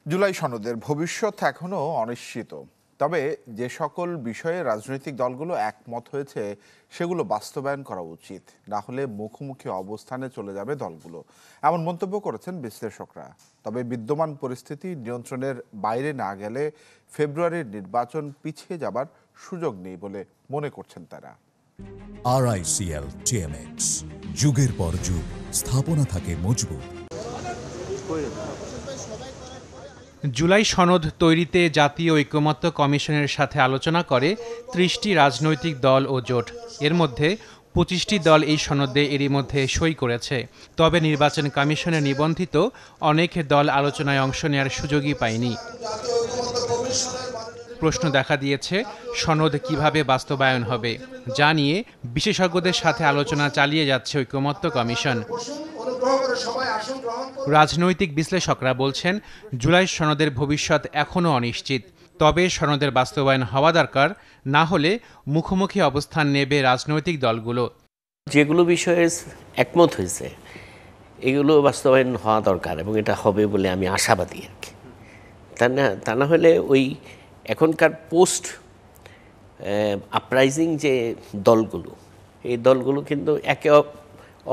জুলাই সনদের ভবিষ্যৎ এখনো অনিশ্চিত। তবে যে সকল বিষয়ে রাজনৈতিক দলগুলো একমত হয়েছে সেগুলো বাস্তবায়ন করা উচিত, না হলে মুখোমুখি অবস্থানে চলে যাবে দলগুলো, এমন মন্তব্য করেছেন বিশ্লেষকরা। তবে বিদ্যমান পরিস্থিতি নিয়ন্ত্রণের বাইরে না গেলে ফেব্রুয়ারির নির্বাচন পিছিয়ে যাবার সুযোগ নেই বলে মনে করছেন তারা। RICL TMX, যুগের পর যুগ স্থাপনা থাকে মজবুত। জুলাই সনদ তৈরিতে জাতীয় ঐকমত্য কমিশনের সাথে আলোচনা করে ৩০টি রাজনৈতিক দল ও জোট। এর মধ্যে ২৫টি দল এই সনদে এরই মধ্যে সই করেছে। তবে নির্বাচন কমিশনে নিবন্ধিত অনেক দল আলোচনায় অংশ নেওয়ার সুযোগই পায়নি। প্রশ্ন দেখা দিয়েছে সনদ কিভাবে বাস্তবায়ন হবে, যা নিয়ে বিশেষজ্ঞদের সাথে আলোচনা চালিয়ে যাচ্ছে ঐকমত্য কমিশন। রাজনৈতিক বিশ্লেষকরা বলছেন, জুলাই সনদের ভবিষ্যৎ এখনও অনিশ্চিত। তবে সনদের বাস্তবায়ন হওয়া দরকার, না হলে মুখোমুখি অবস্থান নেবে রাজনৈতিক দলগুলো। যেগুলো বিষয়ে একমত হয়েছে এগুলো বাস্তবায়ন হওয়া দরকার এবং এটা হবে বলে আমি আশাবাদী আর কি। তা না হলে ওই এখনকার পোস্ট আপরাইজিং যে দলগুলো, এই দলগুলো কিন্তু একে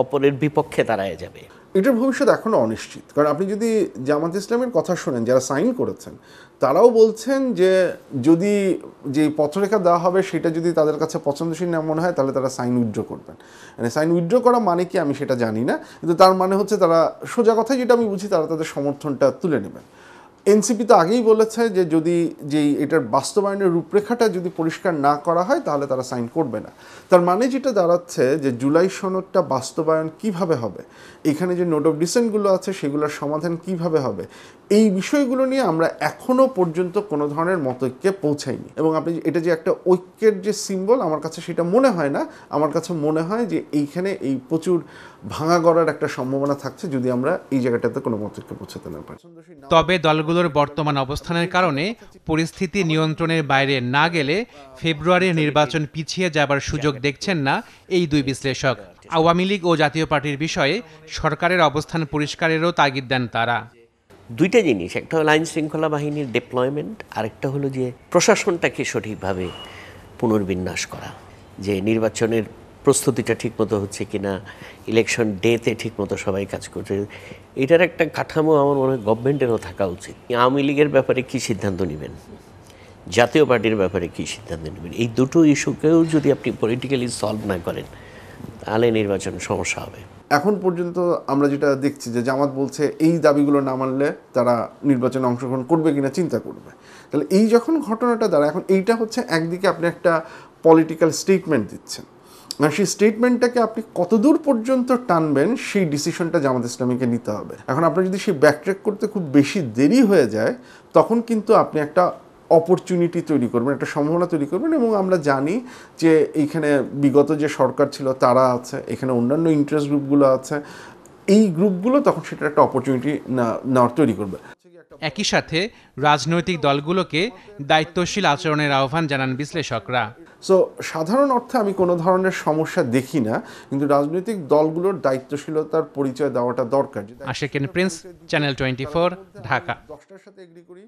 অপরের বিপক্ষে দাঁড়ায় যাবে। এটার ভবিষ্যৎ এখনও অনিশ্চিত। কারণ আপনি যদি জামাত ইসলামের কথা শোনেন, যারা সাইন করেছেন তারাও বলছেন যে যদি যে পত্ররেখা দেওয়া হবে সেটা যদি তাদের কাছে পছন্দসই না মনে হয় তাহলে তারা সাইন উইথড্র করবেন। মানে সাইন উইথড্র করা মানে কি আমি সেটা জানি না, কিন্তু তার মানে হচ্ছে তারা সোজা কথাই যেটা আমি বুঝি, তারা তাদের সমর্থনটা তুলে নেবেন। এনসিপি তো আগেই বলেছে যে যদি এটার বাস্তবায়নের রূপরেখাটা যদি পরিষ্কার না করা হয় তাহলে তারা সাইন করবে না। তার মানে যেটা দাঁড়াচ্ছে যে জুলাই সনদটা বাস্তবায়ন কিভাবে হবে, এখানে যে নোট অফ ডিসেন্টগুলো আছে সেগুলোর সমাধান কিভাবে হবে, এই বিষয়গুলো নিয়ে আমরা এখনও পর্যন্ত কোনো ধরনের মতৈক্যে পৌঁছাইনি। এবং আপনি এটা যে একটা ঐক্যের যে সিম্বল, আমার কাছে সেটা মনে হয় না। আমার কাছে মনে হয় যে এইখানে এই প্রচুর ভাঙা গড়ার একটা সম্ভাবনা থাকছে যদি আমরা এই জায়গাটাতে কোনো মতৈক্যে পৌঁছাতে না পারি। তবে দলগুলোর বর্তমান অবস্থানের কারণে পরিস্থিতি নিয়ন্ত্রণের বাইরে না গেলে ফেব্রুয়ারির নির্বাচন পিছিয়ে যাবার সুযোগ দেখছেন না এই দুই বিশ্লেষক। আওয়ামী লীগ ও জাতীয় পার্টির বিষয়ে সরকারের অবস্থান পরিষ্কারেরও তাগিদ দেন তারা। দুইটা জিনিস, একটা হলো আইন শৃঙ্খলা বাহিনীর ডেপ্লয়মেন্ট, আরেকটা হলো যে প্রশাসনটাকে সঠিকভাবে পুনর্বিন্যাস করা, যে নির্বাচনের প্রস্তুতিটা ঠিকমতো হচ্ছে কিনা, ইলেকশন ডেতে ঠিকমতো সবাই কাজ করছে, এটার একটা কাঠামো আমার মনে হয় গভর্নমেন্টেরও থাকা উচিত। আওয়ামী লীগের ব্যাপারে কী সিদ্ধান্ত নেবেন, জাতীয় পার্টির ব্যাপারে কী সিদ্ধান্ত নেবেন, এই দুটো ইস্যুকেও যদি আপনি পলিটিক্যালি সলভ না করেন তাহলে নির্বাচন সমস্যা হবে। এখন পর্যন্ত আমরা যেটা দেখছি যে জামাত বলছে এই দাবিগুলো না মানলে তারা নির্বাচনে অংশগ্রহণ করবে কিনা চিন্তা করবে। তাহলে এই যখন ঘটনাটা দাঁড়ায়, এখন এইটা হচ্ছে একদিকে আপনি একটা পলিটিক্যাল স্টেটমেন্ট দিচ্ছেন, আর সেই স্টেটমেন্টটাকে আপনি কতদূর পর্যন্ত টানবেন সেই ডিসিশনটা জামাত ইসলামীকে নিতে হবে। এখন আপনার যদি সেই ব্যাকট্র্যাক করতে খুব বেশি দেরি হয়ে যায় তখন কিন্তু আপনি একটা অপরচুনিটি তৈরি করবেন, একটা সম্ভাবনা তৈরি করবেন। এবং আমরা জানি যে এইখানে বিগত যে সরকার ছিল তারা আছে, এখানে অন্যান্য ইন্টারেস্ট গ্রুপগুলো আছে, এই গ্রুপগুলো তখন সেটা একটা অপরচুনিটি তৈরি করবে। একই সাথে রাজনৈতিক দলগুলোকে দায়িত্বশীল আচরণের আহ্বান জানান বিশ্লেষকরা। সো সাধারণ অর্থে আমি কোনো ধরনের সমস্যা দেখি না, কিন্তু রাজনৈতিক দলগুলোর দায়িত্বশীলতার পরিচয় দেওয়াটা দরকার। আশিকুন প্রিন্স, চ্যানেল 24, ঢাকা। 10টার সাথে এগ্রি করি,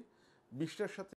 20টার সাথে